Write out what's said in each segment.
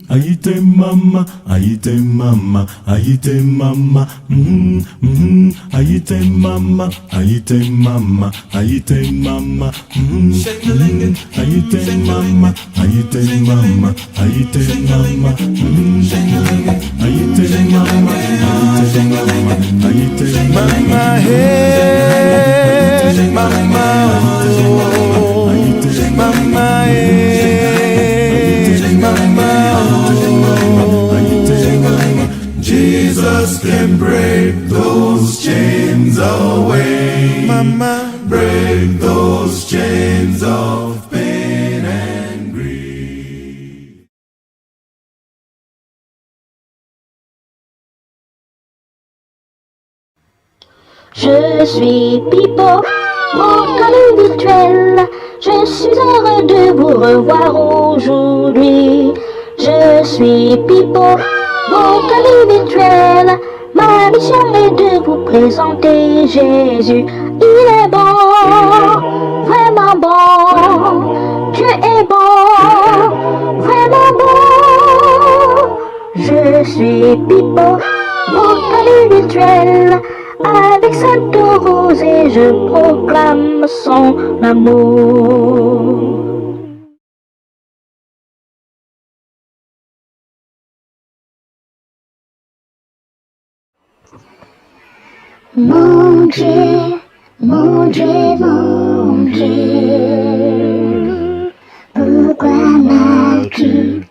Aïté mama, aïté mama, aïté mama, aïté mama, aïté mama, aïté mama, aïté mama, aïté mama, aïté mama, aïté mama, aïté mama, hey, mama, mama, Jesus can break those chains away. mama, Break those chains of pain and grief. Je suis Pipo, mon ami virtuel. Je suis heureux de vous revoir aujourd'hui. Je suis Pipo, mon ami virtuel. Ma mission est de vous présenter Jésus. Il est bon, vraiment bon. Dieu est bon, vraiment bon. Je suis Pipo, mon ami virtuel. Avec cette rose et je proclame son amour. Mon Dieu, mon Dieu, mon Dieu, pourquoi m'as-tu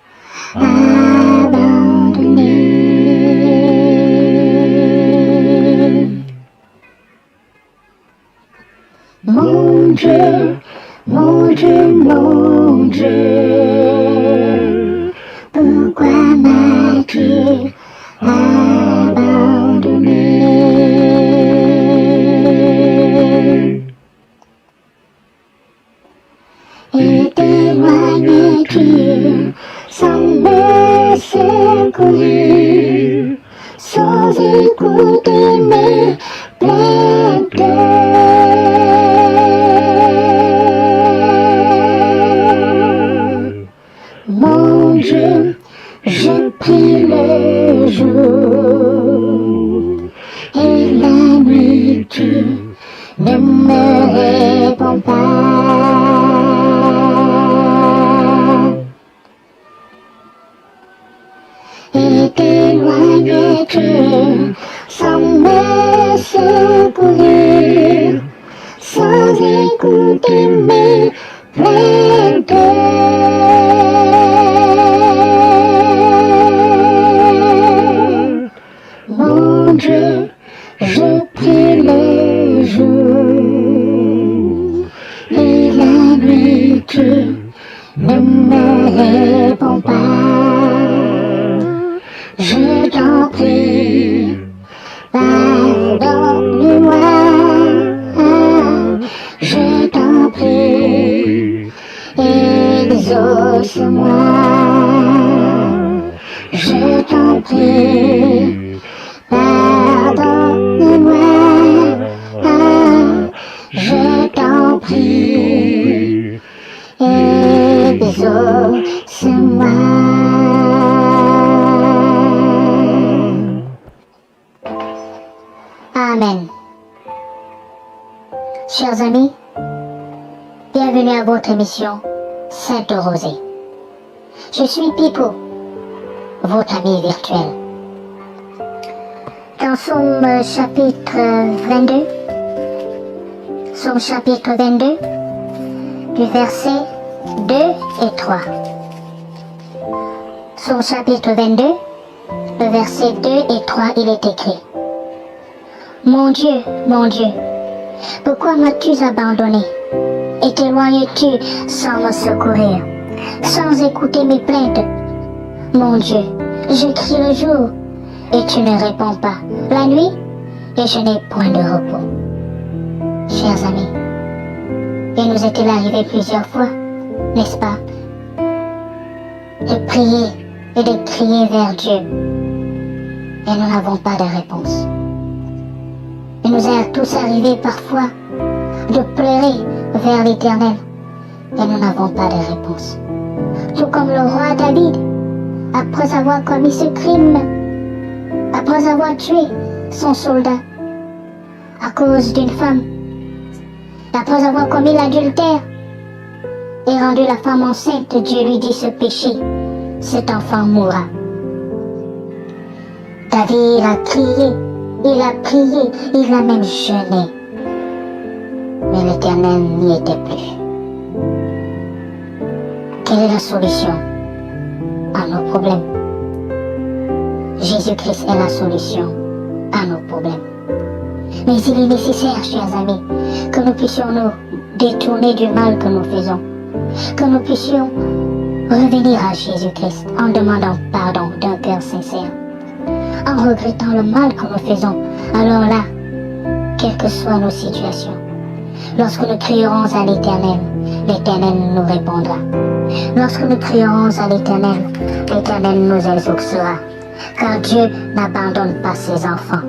abandonné? Mon Dieu, mon Dieu, mon Dieu, pourquoi m'as-tu abandonné? Et t'éloignes-tu sans me secourir, sans écouter mes plaintes? Mon Dieu, je prie le jour et la nuit tu ne me réponds pas. Et t'éloignes-tu sans me secourir, sans écouter mes plaintes? Mon Dieu, je prie le jour et la nuit tu ne me réponds pas. Je t'en prie, pardonne-moi. Je t'en prie, exauce-moi. Je t'en prie, pardonne-moi, je t'en prie, exauce-moi. Amen. Chers amis, bienvenue à votre émission Sainte Rosée. Je suis Pipo, votre ami virtuel. Dans Psaume chapitre 22, Psaume chapitre 22, du verset 2 et 3. Psaume chapitre 22, le verset 2 et 3, il est écrit: mon Dieu, pourquoi m'as-tu abandonné et t'éloignes-tu sans me secourir, sans écouter mes plaintes? Mon Dieu, je crie le jour et tu ne réponds pas, la nuit et je n'ai point de repos. Chers amis, il nous est-il arrivé plusieurs fois, n'est-ce pas, de prier et de crier vers Dieu et nous n'avons pas de réponse. Il nous est tous arrivé parfois de pleurer vers l'Éternel et nous n'avons pas de réponse. tout comme le roi David, après avoir commis ce crime, après avoir tué son soldat à cause d'une femme, après avoir commis l'adultère et rendu la femme enceinte, Dieu lui dit ce péché, cet enfant mourra. David a crié, il a prié, il a même jeûné. Mais l'Éternel n'y était plus. Quelle est la solution à nos problèmes? Jésus-Christ est la solution à nos problèmes. Mais il est nécessaire, chers amis, que nous puissions nous détourner du mal que nous faisons, que nous puissions revenir à Jésus-Christ en demandant pardon d'un cœur sincère, en regrettant le mal que nous faisons. Alors là, quelles que soient nos situations, lorsque nous crierons à l'Éternel, l'Éternel nous répondra. Lorsque nous crierons à l'Éternel, l'Éternel nous exaucera. Car Dieu n'abandonne pas ses enfants.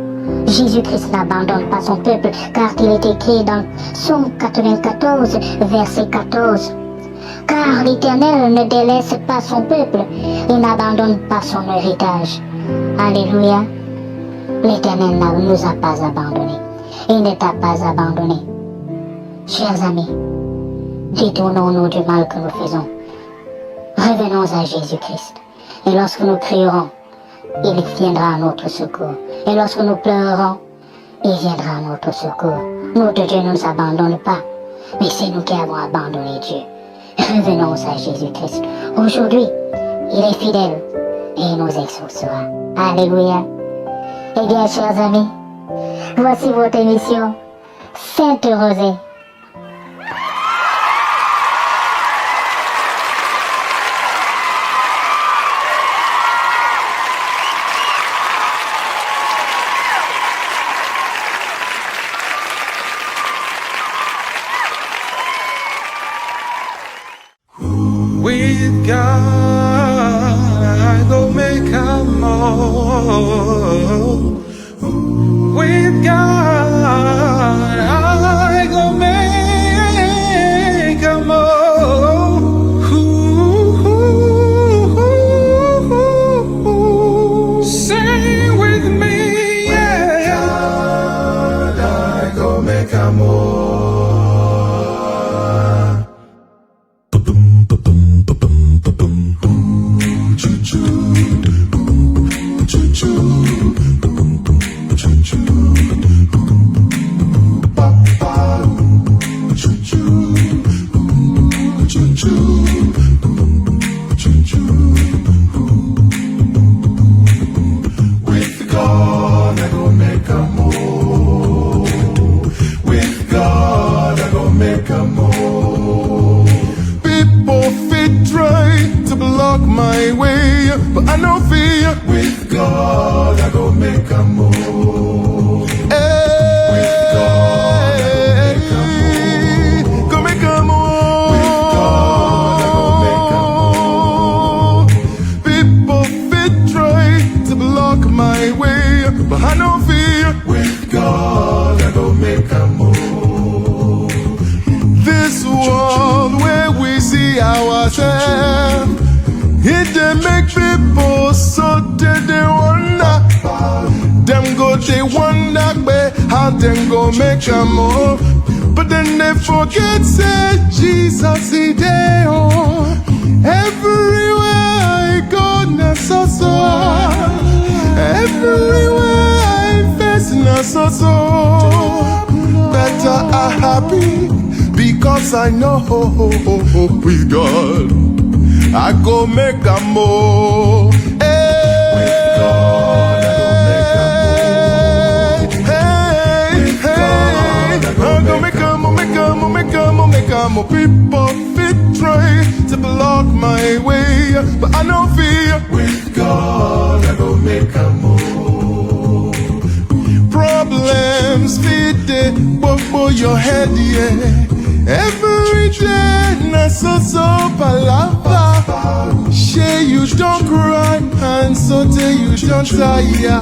Jésus-Christ n'abandonne pas son peuple, car il est écrit dans Psaume 94, verset 14. Car l'Éternel ne délaisse pas son peuple et n'abandonne pas son héritage. Alléluia. L'Éternel ne nous a pas abandonnés. Il ne t'a pas abandonné. Chers amis, détournons-nous du mal que nous faisons. Revenons à Jésus-Christ. Et lorsque nous crierons, il viendra à notre secours. Et lorsque nous pleurerons, il viendra à notre secours. Notre Dieu ne nous abandonne pas, mais c'est nous qui avons abandonné Dieu. Revenons à Jésus-Christ. Aujourd'hui, il est fidèle et il nous exaucera. Alléluia. Eh bien, chers amis, voici votre émission Sainte Rosée. With God, I go make a more. With God, I go make a more. Sing with me, yeah. God, I go make a more. With God, I go make a move. With God, I go make a move. People fit try to block my way, but I no fear. With God, I go make a move. With God, I go make a move. With God, I go make a move. People fit try to block my way, but I no fear. With God, I go make a move. This world where we see ourselves, it dey make people so they wonder. Them go they wonder how them go make a move. But then they forget say Jesus is there. Everywhere I go, na so. Everywhere I face, na so. Better I happy because I know with God I go make a more. With God I go make a more. Make a more. People fit try to block my way, but I no fear. With God I go make a move. Problems fit it, bobo your head, yeah. Every day, na so palava. Share you don't cry, and so day you don't tire.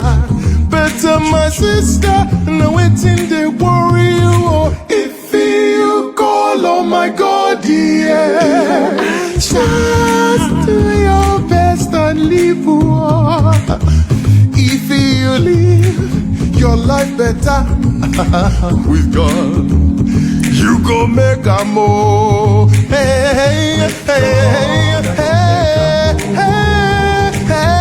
Better my sister, no waiting they worry you. If you call on my God, yeah. poor. If you live your life better with God, you go make a more. Hey, hey, hey, hey, hey.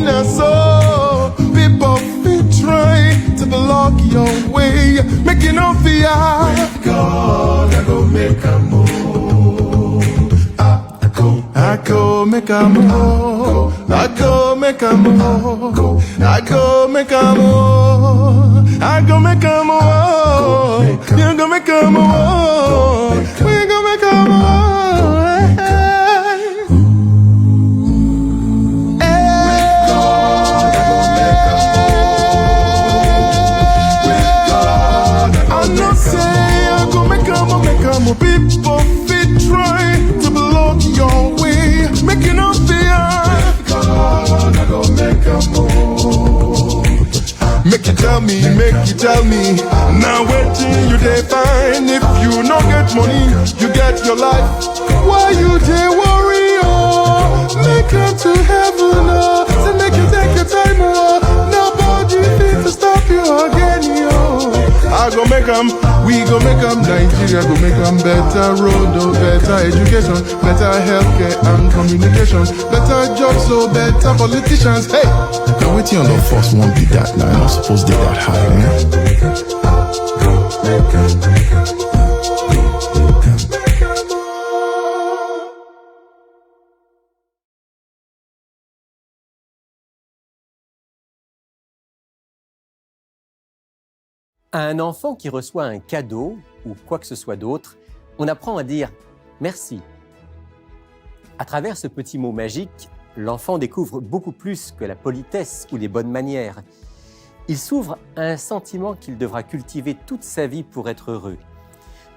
Now so people be trying to block your way, making no fear. With God, I go make a move. I go make a move. I go make a move. I go make a move. I go make a move. You go make a move. We go make a move. I'm not saying I go make a move. People fit trying to block your way, making no fear. God, I go make a move. Make you tell me. Now wait till you dey find. If you no get money, you get your life. Why you dey worry? Oh, make it to heaven. Oh, so make you take your time. Oh, nobody fit to stop you again. Yo, I go make 'em. We go make 'em. Nigeria go make 'em better road, oh, better education, better healthcare and communications, better jobs, so better politicians. Hey, now waiting on the first one be that now. I'm not supposed to be that high, man. À un enfant qui reçoit un cadeau ou quoi que ce soit d'autre, on apprend à dire « merci ». À travers ce petit mot magique, l'enfant découvre beaucoup plus que la politesse ou les bonnes manières. Il s'ouvre à un sentiment qu'il devra cultiver toute sa vie pour être heureux.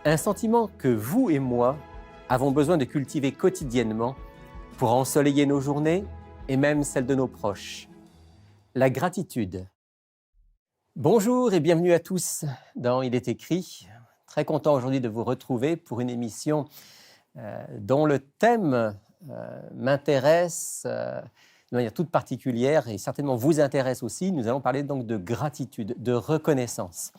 Un sentiment que vous et moi avons besoin de cultiver quotidiennement pour ensoleiller nos journées et même celles de nos proches. La gratitude. Bonjour et bienvenue à tous dans Il est écrit. Très content aujourd'hui de vous retrouver pour une émission dont le thème m'intéresse de manière toute particulière et certainement vous intéresse aussi. Nous allons parler donc de gratitude, de reconnaissance.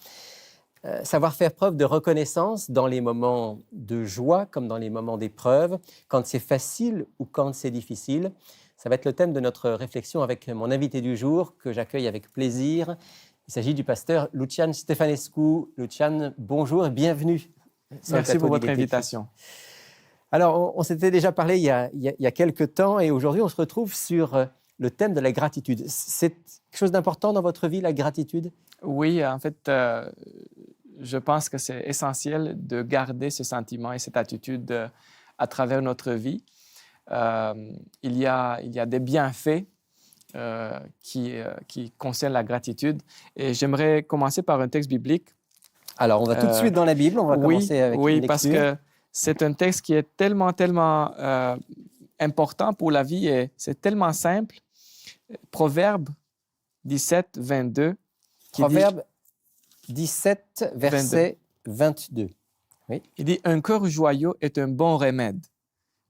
Savoir faire preuve de reconnaissance dans les moments de joie comme dans les moments d'épreuve, quand c'est facile ou quand c'est difficile. Ça va être le thème de notre réflexion avec mon invité du jour que j'accueille avec plaisir. Il s'agit du pasteur Lucian Stefanescu. Lucian, bonjour et bienvenue. Merci pour votre invitation. Alors, on s'était déjà parlé il y a quelques temps et aujourd'hui, on se retrouve sur le thème de la gratitude. C'est quelque chose d'important dans votre vie, la gratitude? Oui, en fait, je pense que c'est essentiel de garder ce sentiment et cette attitude à travers notre vie. Il y a des bienfaits qui concernent la gratitude. Et j'aimerais commencer par un texte biblique. Alors, on va tout de suite dans la Bible. On va commencer avec une lecture. Oui, parce que c'est un texte qui est tellement important pour la vie et c'est tellement simple. Proverbe 17, 22. Proverbe 17, verset 22. Oui. Il dit « Un cœur joyeux est un bon remède,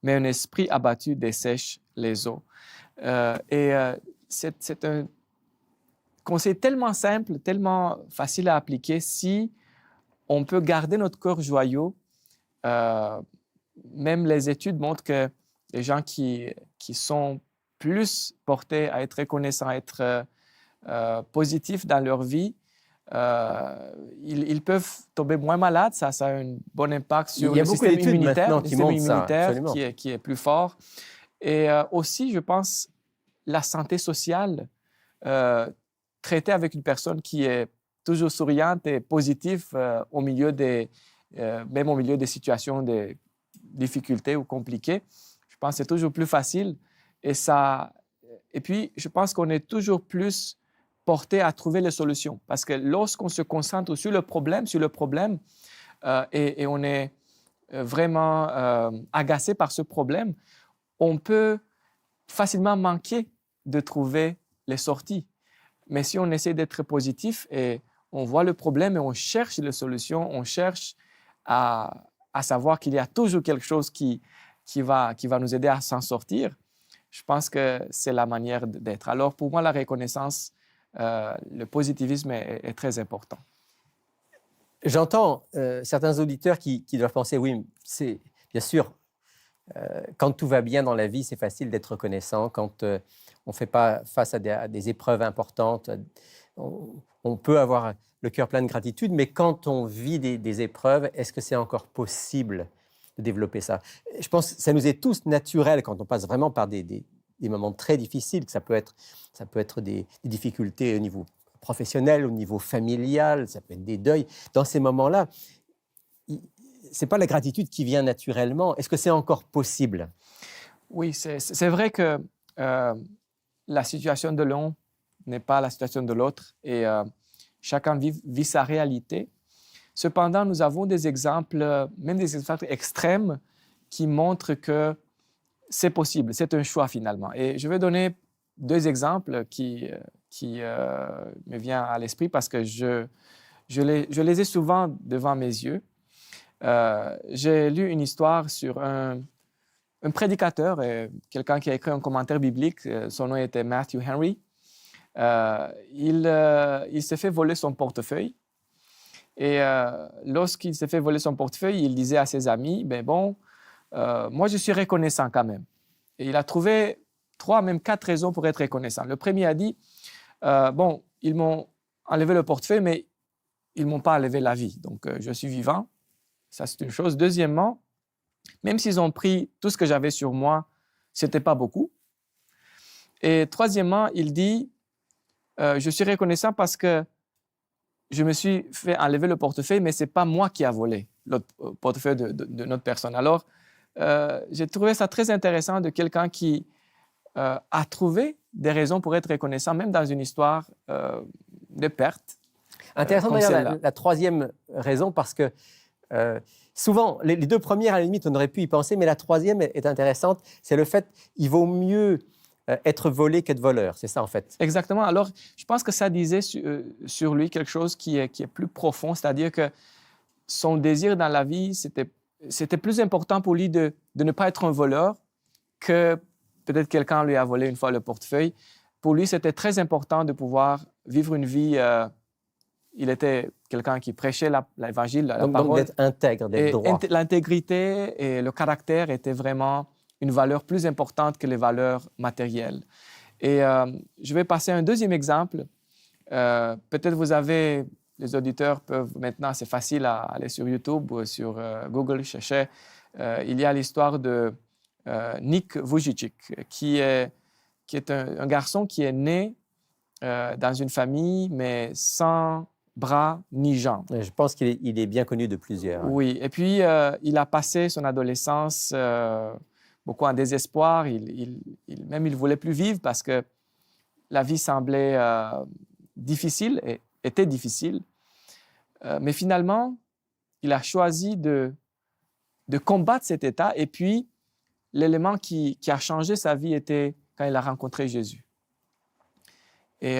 mais un esprit abattu dessèche les eaux. » C'est un conseil tellement simple, tellement facile à appliquer. Si on peut garder notre cœur joyeux, même les études montrent que les gens qui sont plus portés à être reconnaissants, à être positifs dans leur vie, ils peuvent tomber moins malades. Ça a un bon impact sur le système immunitaire, qui est plus fort. Et aussi, je pense, la santé sociale, traiter avec une personne qui est toujours souriante et positive même au milieu des situations de difficultés ou compliquées, je pense que c'est toujours plus facile. Et puis, je pense qu'on est toujours plus porté à trouver les solutions. Parce que lorsqu'on se concentre sur le problème et on est vraiment agacé par ce problème, on peut facilement manquer de trouver les sorties. Mais si on essaie d'être positif et on voit le problème et on cherche les solutions, on cherche à savoir qu'il y a toujours quelque chose qui qui va nous aider à s'en sortir, je pense que c'est la manière d'être. Alors, pour moi, la reconnaissance, le positivisme est très important. J'entends certains auditeurs qui doivent penser, oui, c'est bien sûr, quand tout va bien dans la vie, c'est facile d'être reconnaissant. Quand on ne fait pas face à des épreuves importantes, on peut avoir le cœur plein de gratitude, mais quand on vit des épreuves, est-ce que c'est encore possible de développer ça? Je pense que ça nous est tous naturel quand on passe vraiment par des moments très difficiles, que ça peut être des difficultés au niveau professionnel, au niveau familial, ça peut être des deuils. Dans ces moments-là, ce n'est pas la gratitude qui vient naturellement. Est-ce que c'est encore possible? Oui, c'est vrai que la situation de l'un n'est pas la situation de l'autre et chacun vit sa réalité. Cependant, nous avons des exemples, même des exemples extrêmes, qui montrent que c'est possible, c'est un choix finalement. Et je vais donner 2 exemples qui me viennent à l'esprit parce que je les ai souvent devant mes yeux. J'ai lu une histoire sur un prédicateur, quelqu'un qui a écrit un commentaire biblique, son nom était Matthew Henry. Il s'est fait voler son portefeuille. Et lorsqu'il s'est fait voler son portefeuille, il disait à ses amis, moi je suis reconnaissant quand même. Et il a trouvé 3, même 4 raisons pour être reconnaissant. Le premier a dit, ils m'ont enlevé le portefeuille, mais ils ne m'ont pas enlevé la vie. Donc, je suis vivant. Ça, c'est une chose. Deuxièmement, même s'ils ont pris tout ce que j'avais sur moi, ce n'était pas beaucoup. Et troisièmement, il dit, je suis reconnaissant parce que je me suis fait enlever le portefeuille, mais ce n'est pas moi qui a volé le portefeuille de notre personne. Alors, j'ai trouvé ça très intéressant de quelqu'un qui a trouvé des raisons pour être reconnaissant, même dans une histoire de perte. Intéressant d'ailleurs la troisième raison, parce que souvent, les 2 premières, à la limite, on aurait pu y penser, mais la troisième est intéressante, c'est le fait qu'il vaut mieux être volé qu'être voleur. C'est ça, en fait. Exactement. Alors, je pense que ça disait sur lui quelque chose qui est plus profond, c'est-à-dire que son désir dans la vie, c'était plus important pour lui de ne pas être un voleur que peut-être quelqu'un lui a volé une fois le portefeuille. Pour lui, c'était très important de pouvoir vivre une vie. Il était quelqu'un qui prêchait l'évangile, la parole. Donc d'être intègre, d'être droit. L'intégrité et le caractère étaient vraiment une valeur plus importante que les valeurs matérielles. Et je vais passer à un deuxième exemple. Peut-être les auditeurs peuvent maintenant, c'est facile à aller sur YouTube ou sur Google chercher. Il y a l'histoire de Nick Vujicic, qui est un garçon qui est né dans une famille, mais sans bras ni jambes. Je pense qu'il est bien connu de plusieurs. Oui, et puis il a passé son adolescence beaucoup en désespoir. Il voulait plus vivre parce que la vie semblait difficile et était difficile. Mais finalement, il a choisi de combattre cet état. Et puis, l'élément qui a changé sa vie était quand il a rencontré Jésus. Et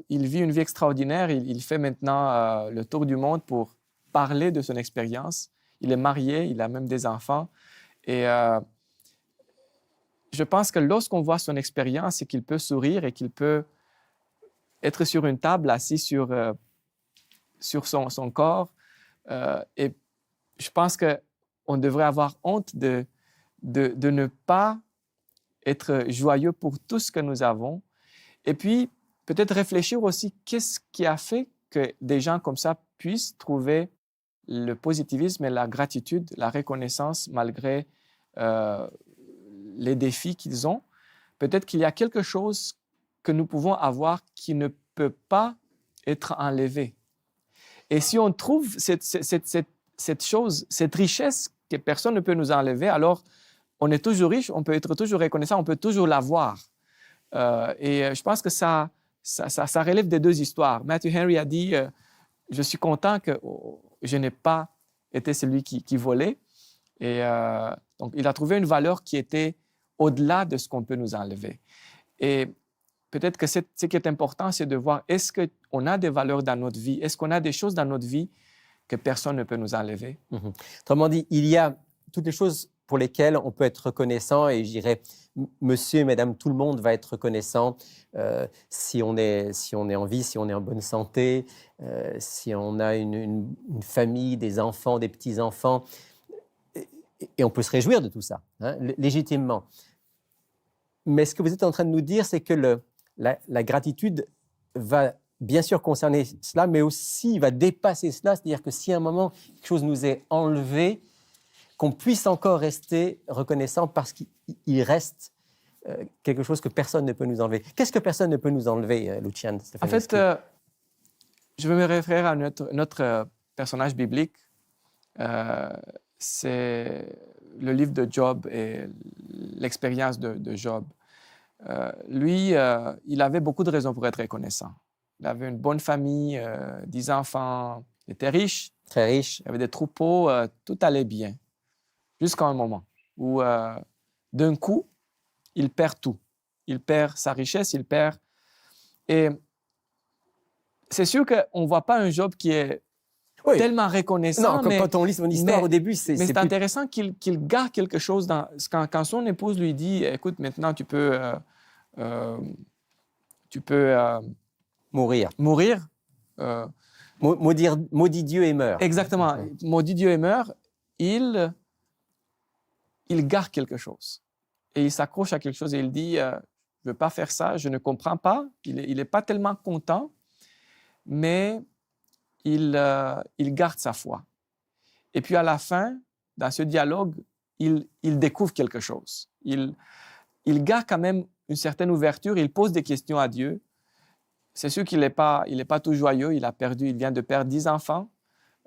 il vit une vie extraordinaire. Il fait maintenant le tour du monde pour parler de son expérience. Il est marié, il a même des enfants. Et je pense que lorsqu'on voit son expérience, c'est qu'il peut sourire et qu'il peut être sur une table, assis sur son corps. Et je pense qu'on devrait avoir honte de ne pas être joyeux pour tout ce que nous avons. Et puis, peut-être réfléchir aussi qu'est-ce qui a fait que des gens comme ça puissent trouver le positivisme et la gratitude, la reconnaissance malgré les défis qu'ils ont. Peut-être qu'il y a quelque chose que nous pouvons avoir qui ne peut pas être enlevé. Et si on trouve cette chose, cette richesse que personne ne peut nous enlever, alors on est toujours riche, on peut être toujours reconnaissant, on peut toujours l'avoir. Et je pense que ça relève des 2 histoires. Matthew Henry a dit je suis content que je n'ai pas été celui qui volait. Et donc, il a trouvé une valeur qui était au-delà de ce qu'on peut nous enlever. Et peut-être que ce qui est important, c'est de voir est-ce qu'on a des valeurs dans notre vie, est-ce qu'on a des choses dans notre vie que personne ne peut nous enlever. Autrement dit, il y a toutes les choses pour lesquels on peut être reconnaissant, et je dirais, monsieur et madame, tout le monde va être reconnaissant si on est en vie, si on est en bonne santé, si on a une famille, des enfants, des petits-enfants. Et on peut se réjouir de tout ça, hein, légitimement. Mais ce que vous êtes en train de nous dire, c'est que la gratitude va bien sûr concerner cela, mais aussi va dépasser cela. C'est-à-dire que si à un moment, quelque chose nous est enlevé, qu'on puisse encore rester reconnaissant parce qu'il reste quelque chose que personne ne peut nous enlever. Qu'est-ce que personne ne peut nous enlever, Lucian? En fait, je veux me référer à notre personnage biblique. C'est le livre de Job et l'expérience de Job. Lui, il avait beaucoup de raisons pour être reconnaissant. Il avait une bonne famille, 10 enfants, il était riche. Très riche. Il avait des troupeaux, tout allait bien. Jusqu'à un moment où, d'un coup, il perd tout. Il perd sa richesse, il perd... Et c'est sûr qu'on ne voit pas un Job qui est tellement reconnaissant. Non, quand on lit son histoire au début, c'est... Mais c'est intéressant qu'il garde quelque chose dans... Quand son épouse lui dit, écoute, maintenant tu peux mourir. Maudit Dieu et meurt. Exactement. Maudit Dieu et meurt. Il garde quelque chose. Et il s'accroche à quelque chose et il dit, je ne veux pas faire ça, je ne comprends pas. Il n'est pas tellement content, mais il garde sa foi. Et puis à la fin, dans ce dialogue, il découvre quelque chose. Il garde quand même une certaine ouverture, il pose des questions à Dieu. C'est sûr qu'il n'est pas tout joyeux, il vient de perdre 10 enfants.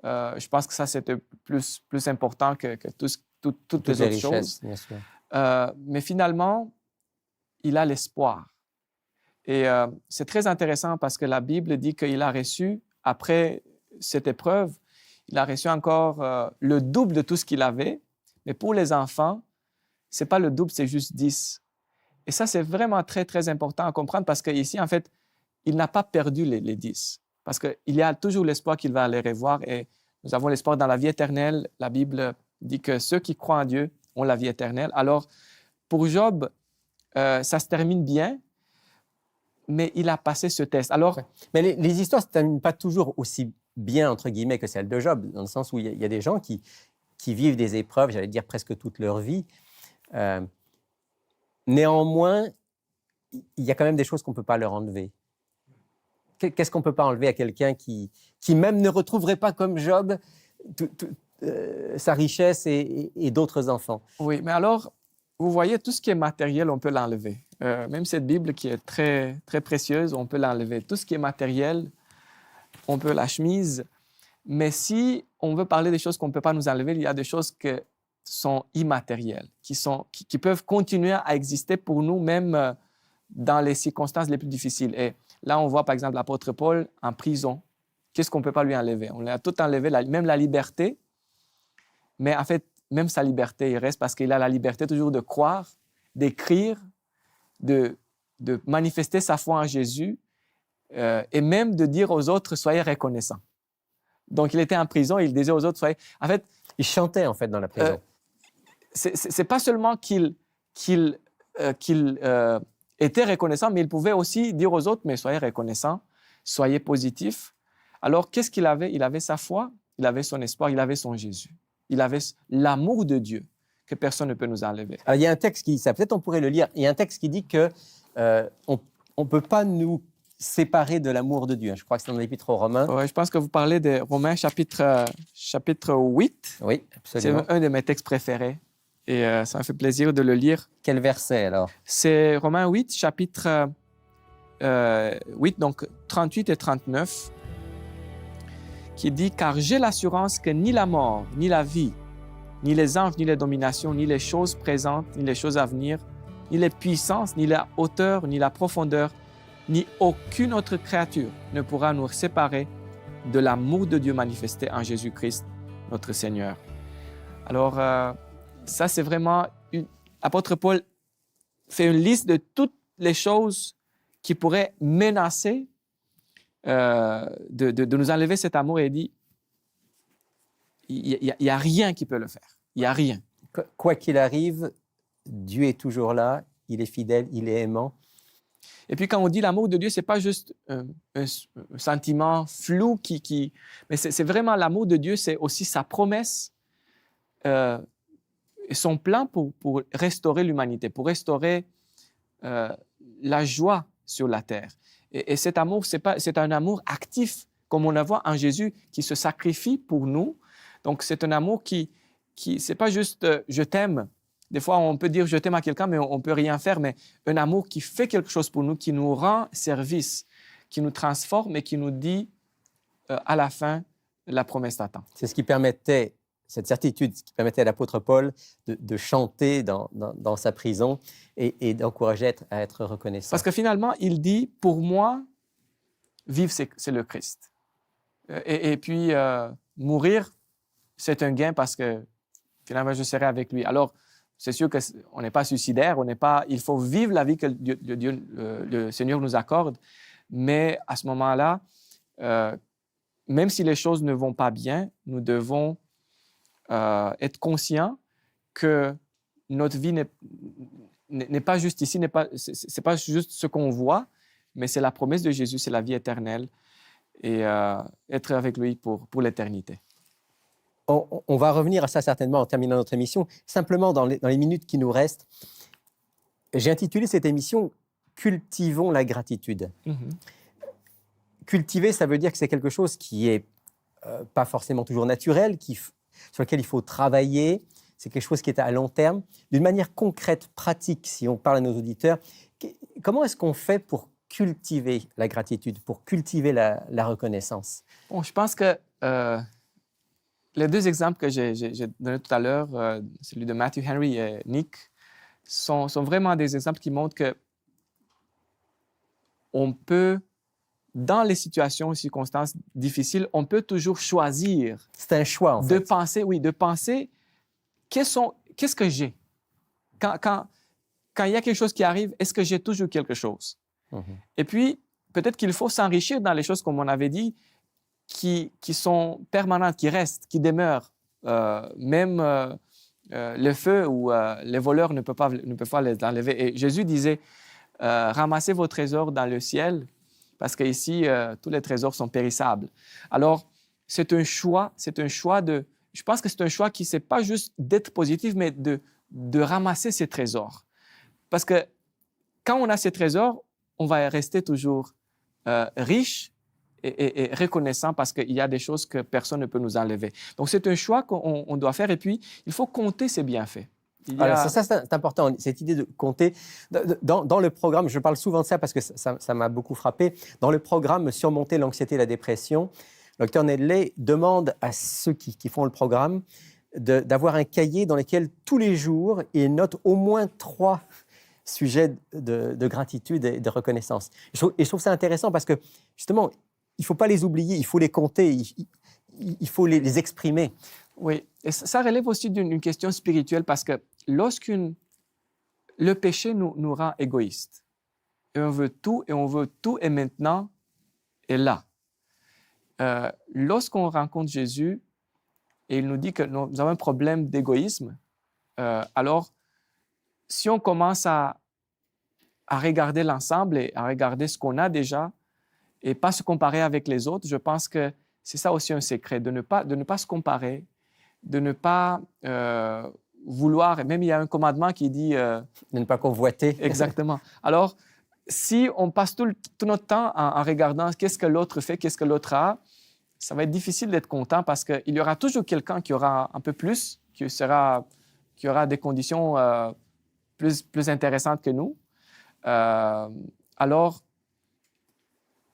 Je pense que ça, c'était plus important que toutes les autres choses. Bien sûr. Mais finalement, il a l'espoir. Et c'est très intéressant parce que la Bible dit qu'il a reçu, après cette épreuve, il a reçu encore le double de tout ce qu'il avait. Mais pour les enfants, ce n'est pas le double, c'est juste 10. Et ça, c'est vraiment très, très important à comprendre parce qu'ici, en fait, il n'a pas perdu les 10. Parce qu'il y a toujours l'espoir qu'il va les revoir. Et nous avons l'espoir dans la vie éternelle. La Bible dit que ceux qui croient en Dieu ont la vie éternelle. Alors, pour Job, ça se termine bien, mais il a passé ce test. Alors, mais les histoires ne se terminent pas toujours aussi bien, entre guillemets, que celle de Job, dans le sens où il y a des gens qui vivent des épreuves, j'allais dire presque toute leur vie. Néanmoins, il y a quand même des choses qu'on ne peut pas leur enlever. Qu'est-ce qu'on ne peut pas enlever à quelqu'un qui même ne retrouverait pas comme Job sa richesse et d'autres enfants? Oui, mais alors, vous voyez, tout ce qui est matériel, on peut l'enlever. Même cette Bible qui est très, très précieuse, on peut l'enlever. Tout ce qui est matériel, on peut la chemise. Mais si on veut parler des choses qu'on ne peut pas nous enlever, il y a des choses qui sont immatérielles, qui peuvent continuer à exister pour nous, même dans les circonstances les plus difficiles. Et là, on voit par exemple l'apôtre Paul en prison. Qu'est-ce qu'on ne peut pas lui enlever? On lui a tout enlevé, même la liberté. Mais en fait, même sa liberté, il reste parce qu'il a la liberté toujours de croire, d'écrire, de manifester sa foi en Jésus et même de dire aux autres, soyez reconnaissants. Donc, il était en prison, il disait aux autres, soyez... En fait, il chantait en fait dans la prison. C'est pas seulement qu'il était reconnaissant, mais il pouvait aussi dire aux autres, mais soyez reconnaissants, soyez positifs. Alors, qu'est-ce qu'il avait? Il avait sa foi, il avait son espoir, il avait son Jésus. Il avait l'amour de Dieu que personne ne peut nous enlever. Alors, il y a un texte peut-être on pourrait le lire, il y a un texte qui dit qu'on ne peut pas nous séparer de l'amour de Dieu. Je crois que c'est dans l'Épître aux Romains. Oui, je pense que vous parlez de Romains chapitre 8. Oui, absolument. C'est un de mes textes préférés et ça me fait plaisir de le lire. Quel verset alors? C'est Romains 8, chapitre 8, donc 38 et 39, qui dit « Car j'ai l'assurance que ni la mort, ni la vie, ni les anges, ni les dominations, ni les choses présentes, ni les choses à venir, ni les puissances, ni la hauteur, ni la profondeur, ni aucune autre créature ne pourra nous séparer de l'amour de Dieu manifesté en Jésus-Christ, notre Seigneur. » Alors, ça, c'est vraiment... L'apôtre Paul fait une liste de toutes les choses qui pourraient menacer de nous enlever cet amour et il dit, il n'y a rien qui peut le faire. Il n'y a rien. Quoi qu'il arrive, Dieu est toujours là, il est fidèle, il est aimant. Et puis quand on dit l'amour de Dieu, c'est pas juste un sentiment flou mais c'est vraiment l'amour de Dieu, c'est aussi sa promesse, son plan pour restaurer l'humanité, pour restaurer la joie sur la terre. Et cet amour, c'est un amour actif, comme on le voit en Jésus, qui se sacrifie pour nous. Donc, c'est un amour qui c'est pas juste je t'aime. Des fois, on peut dire je t'aime à quelqu'un, mais on peut rien faire. Mais un amour qui fait quelque chose pour nous, qui nous rend service, qui nous transforme et qui nous dit à la fin, la promesse t'attend. C'est ce qui permettait, cette certitude, ce qui permettait à l'apôtre Paul de chanter dans sa prison et d'encourager à être reconnaissant. Parce que finalement, il dit, pour moi, vivre, c'est le Christ. Et puis, mourir, c'est un gain parce que finalement, je serai avec lui. Alors, c'est sûr qu'on n'est pas suicidaire, il faut vivre la vie que le Seigneur nous accorde, mais à ce moment-là, même si les choses ne vont pas bien, nous devons être conscients que notre vie n'est pas juste ici, c'est pas juste ce qu'on voit, mais c'est la promesse de Jésus, c'est la vie éternelle et être avec lui pour l'éternité. On va revenir à ça certainement en terminant notre émission. Simplement, dans les minutes qui nous restent, j'ai intitulé cette émission « Cultivons la gratitude ». Cultiver, ça veut dire que c'est quelque chose qui n'est pas forcément toujours naturel, sur lequel il faut travailler. C'est quelque chose qui est à long terme. D'une manière concrète, pratique, si on parle à nos auditeurs, comment est-ce qu'on fait pour cultiver la gratitude, pour cultiver la reconnaissance? Bon, je pense que les deux exemples que j'ai donnés tout à l'heure, celui de Matthew Henry et Nick, sont vraiment des exemples qui montrent que on peut, dans les situations et circonstances difficiles, on peut toujours choisir. C'est un choix, en fait. De penser qu'est-ce que j'ai? Quand il y a quelque chose qui arrive, est-ce que j'ai toujours quelque chose? Et puis, peut-être qu'il faut s'enrichir dans les choses, comme on avait dit, qui sont permanentes, qui restent, qui demeurent. Même le feu ou les voleurs ne peuvent pas les enlever. Et Jésus disait, ramassez vos trésors dans le ciel, parce qu'ici, tous les trésors sont périssables. Alors, c'est un choix je pense que c'est un choix qui, c'est pas juste d'être positif, mais de ramasser ces trésors. Parce que quand on a ces trésors, on va rester toujours riche et reconnaissant parce qu'il y a des choses que personne ne peut nous enlever. Donc, c'est un choix qu'on doit faire et puis, il faut compter ses bienfaits. Alors, ça, c'est important, cette idée de compter. Dans le programme, je parle souvent de ça parce que ça m'a beaucoup frappé. Dans le programme « Surmonter l'anxiété et la dépression », le Dr Nedley demande à ceux qui font le programme d'avoir un cahier dans lequel tous les jours, ils notent au moins 3 sujets de gratitude et de reconnaissance. Et je trouve ça intéressant parce que, justement, il ne faut pas les oublier, il faut les compter, il faut les exprimer. Oui, et ça relève aussi d'une question spirituelle parce que le péché nous rend égoïstes. Et on veut tout et maintenant et là. Lorsqu'on rencontre Jésus et il nous dit que nous avons un problème d'égoïsme, alors si on commence à regarder l'ensemble et à regarder ce qu'on a déjà et pas se comparer avec les autres, je pense que c'est ça aussi un secret, de ne pas se comparer, de ne pas vouloir, même il y a un commandement qui dit... de ne pas convoiter. Exactement. Alors, si on passe tout notre temps en regardant qu'est-ce que l'autre fait, qu'est-ce que l'autre a, ça va être difficile d'être content parce qu'il y aura toujours quelqu'un qui aura un peu plus, qui aura des conditions plus intéressantes que nous. Alors,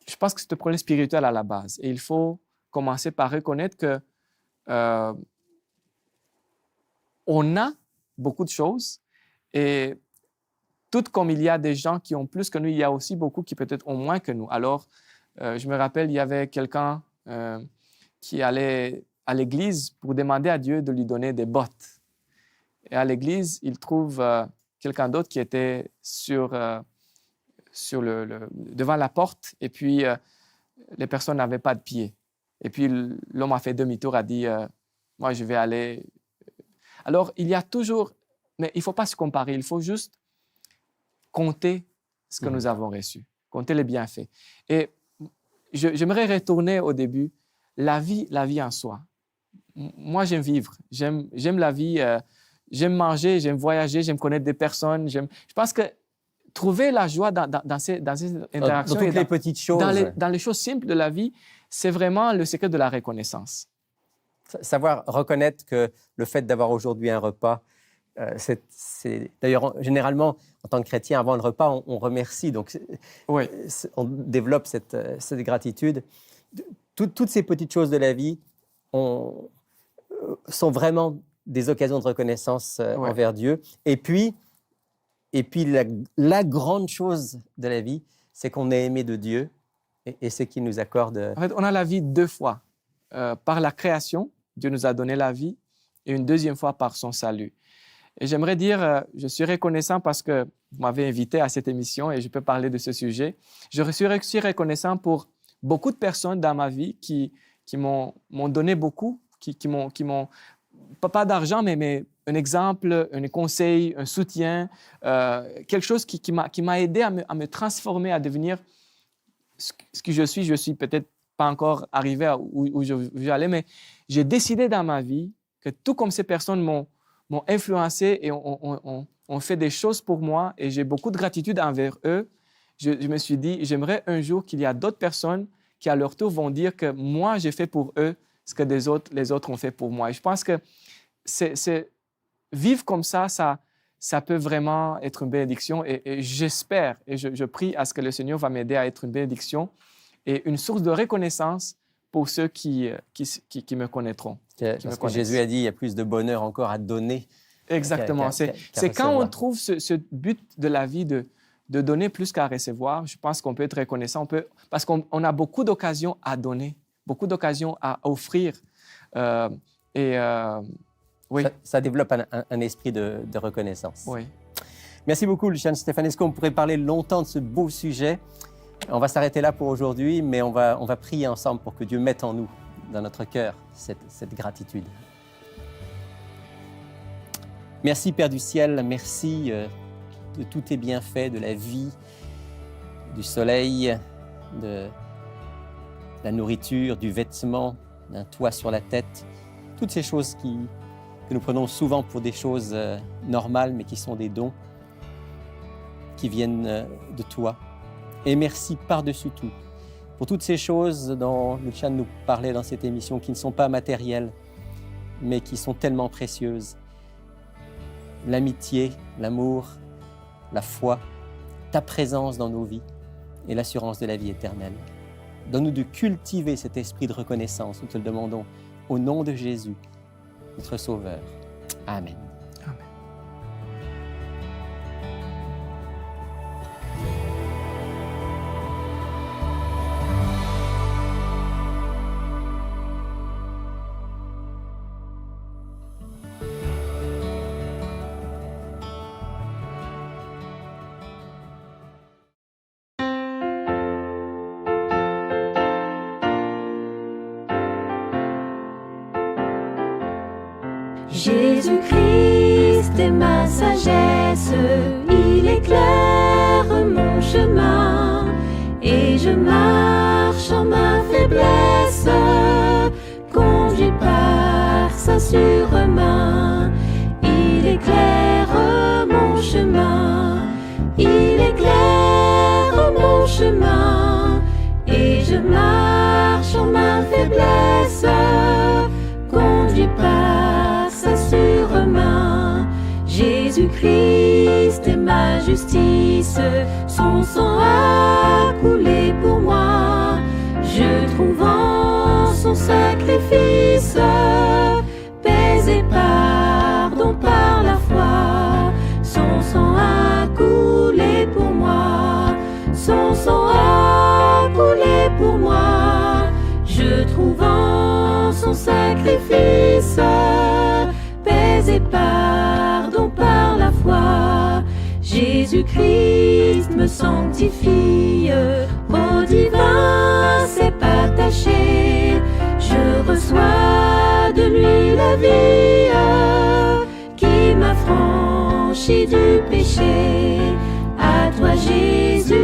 je pense que c'est un problème spirituel à la base. Et il faut commencer par reconnaître que on a beaucoup de choses et tout comme il y a des gens qui ont plus que nous, il y a aussi beaucoup qui peut-être ont moins que nous. Alors, je me rappelle, il y avait quelqu'un qui allait à l'église pour demander à Dieu de lui donner des bottes. Et à l'église, il trouve quelqu'un d'autre qui était devant la porte et puis les personnes n'avaient pas de pieds. Et puis l'homme a fait demi-tour, a dit « Moi, je vais aller… » Alors, il y a toujours, mais il ne faut pas se comparer, il faut juste compter ce que nous avons reçu, compter les bienfaits. Et j'aimerais retourner au début, la vie en soi. Moi, j'aime vivre, j'aime la vie, j'aime manger, j'aime voyager, j'aime connaître des personnes. Je pense que trouver la joie dans ces interactions, dans toutes les petites choses, dans les choses simples de la vie, c'est vraiment le secret de la reconnaissance. Savoir reconnaître que le fait d'avoir aujourd'hui un repas, d'ailleurs, généralement, en tant que chrétien, avant le repas, on remercie. Donc, oui. On développe cette gratitude. Toutes ces petites choses de la vie sont vraiment des occasions de reconnaissance envers Dieu. Et puis la grande chose de la vie, c'est qu'on est aimé de Dieu et c'est qu'il nous accorde... En fait, on a la vie 2 fois. Par la création, Dieu nous a donné la vie, et une 2e fois par son salut. Et j'aimerais dire, je suis reconnaissant parce que vous m'avez invité à cette émission et je peux parler de ce sujet. Je suis aussi reconnaissant pour beaucoup de personnes dans ma vie qui m'ont donné beaucoup, qui m'ont pas d'argent, mais un exemple, un conseil, un soutien, quelque chose qui m'a aidé à me transformer, à devenir ce que je suis. Je suis peut-être pas encore arrivé où je veux aller, mais j'ai décidé dans ma vie que tout comme ces personnes m'ont influencé et ont fait des choses pour moi et j'ai beaucoup de gratitude envers eux, je me suis dit, j'aimerais un jour qu'il y ait d'autres personnes qui, à leur tour, vont dire que moi, j'ai fait pour eux ce que les autres ont fait pour moi. Et je pense que vivre comme ça peut vraiment être une bénédiction et j'espère et je prie à ce que le Seigneur va m'aider à être une bénédiction et une source de reconnaissance pour ceux qui me connaîtront. Parce que Jésus a dit, il y a plus de bonheur encore à donner. Exactement. C'est quand on trouve ce but de la vie de donner plus qu'à recevoir, je pense qu'on peut être reconnaissant, parce qu'on a beaucoup d'occasions à donner, beaucoup d'occasions à offrir. Oui. Ça développe un esprit de reconnaissance. Oui. Merci beaucoup, Lucian Stefanescu. On pourrait parler longtemps de ce beau sujet. On va s'arrêter là pour aujourd'hui, mais on va prier ensemble pour que Dieu mette en nous, dans notre cœur, cette gratitude. Merci, Père du ciel. Merci de tous tes bienfaits, de la vie, du soleil, de la nourriture, du vêtement, d'un toit sur la tête. Toutes ces choses que nous prenons souvent pour des choses normales, mais qui sont des dons qui viennent de toi. Et merci par-dessus tout pour toutes ces choses dont Lucian nous parlait dans cette émission, qui ne sont pas matérielles, mais qui sont tellement précieuses. L'amitié, l'amour, la foi, ta présence dans nos vies et l'assurance de la vie éternelle. Donne-nous de cultiver cet esprit de reconnaissance. Nous te le demandons au nom de Jésus, notre Sauveur. Amen. Amen. Jésus-Christ est ma sagesse, il éclaire mon chemin et je marche en ma faiblesse, conduit par sa sûre-main. Il éclaire mon chemin, il éclaire mon chemin et je marche en ma faiblesse, conduit par sa sûre-main. Jésus-Christ est ma justice, son sang a coulé pour moi. Je trouve en son sacrifice paix et pardon par la foi. Son sang a coulé pour moi, son sang a coulé pour moi. Je trouve en son sacrifice paix et pardon par la foi. Jésus-Christ me sanctifie, au divin c'est pas taché. Je reçois de lui la vie affranchi du péché. À toi Jésus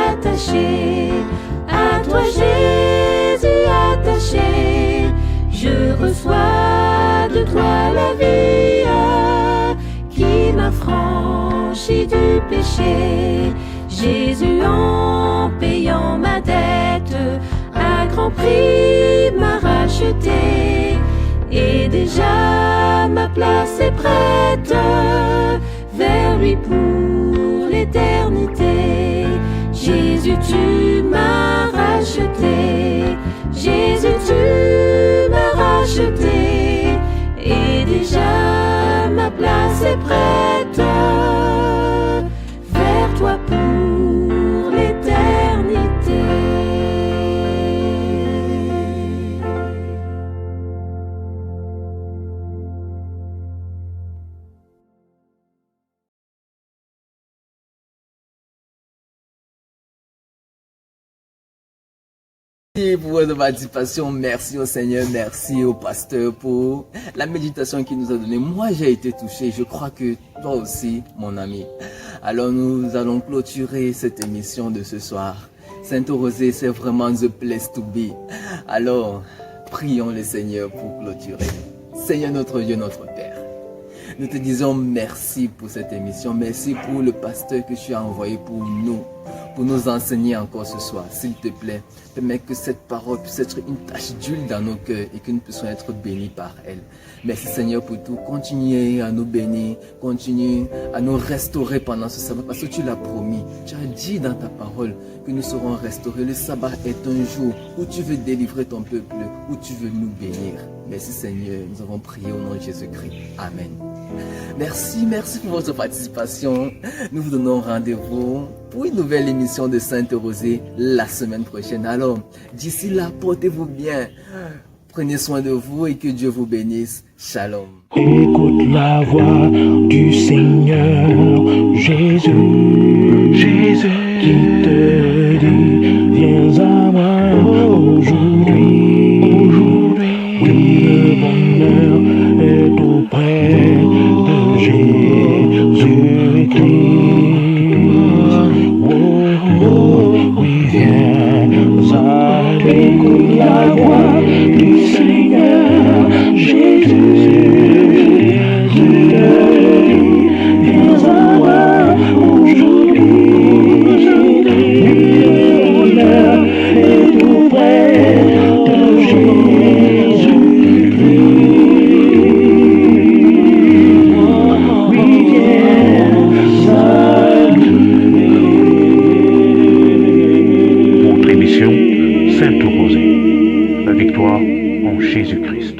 attaché, à toi Jésus attaché, je reçois de toi la vie qui m'affranchit du péché. Jésus, en payant ma dette, à grand prix m'a racheté, et déjà ma place est prête vers lui pour l'éternité. Jésus, tu m'as racheté, Jésus, tu m'as racheté, et déjà ma place est prête vers toi pour l'éternité. Merci pour votre participation, merci au Seigneur, merci au pasteur pour la méditation qu'il nous a donnée. Moi j'ai été touché, je crois que toi aussi mon ami. Alors nous allons clôturer cette émission de ce soir. Sainte-Rosée, c'est vraiment the place to be. Alors prions le Seigneur pour clôturer. Seigneur notre Dieu, notre Père, nous te disons merci pour cette émission, merci pour le pasteur que tu as envoyé pour nous enseigner encore ce soir. S'il te plaît, permets que cette parole puisse être une tache d'huile dans nos cœurs et que nous puissions être bénis par elle. Merci Seigneur pour tout. Continuez à nous bénir, continue à nous restaurer pendant ce sabbat parce que tu l'as promis. Tu as dit dans ta parole que nous serons restaurés. Le sabbat est un jour où tu veux délivrer ton peuple, où tu veux nous bénir. Merci Seigneur, nous avons prié au nom de Jésus-Christ. Amen. Merci pour votre participation. Nous vous donnons rendez-vous pour une nouvelle émission de Sainte-Rosée la semaine prochaine. Alors, d'ici là, portez-vous bien. Prenez soin de vous et que Dieu vous bénisse. Shalom. Écoute la voix du Seigneur Jésus, qui te dit, viens à moi aujourd'hui. Oui, le bonheur est auprès de Jésus-Christ. Oui, viens à lui. Écoute la voix du Seigneur Jésus, viens à moi aujourd'hui. Le bonheur est auprès de Jésus-Christ. Oui, viens à lui. Votre émission Sainte-Rosée, la victoire en Jésus-Christ.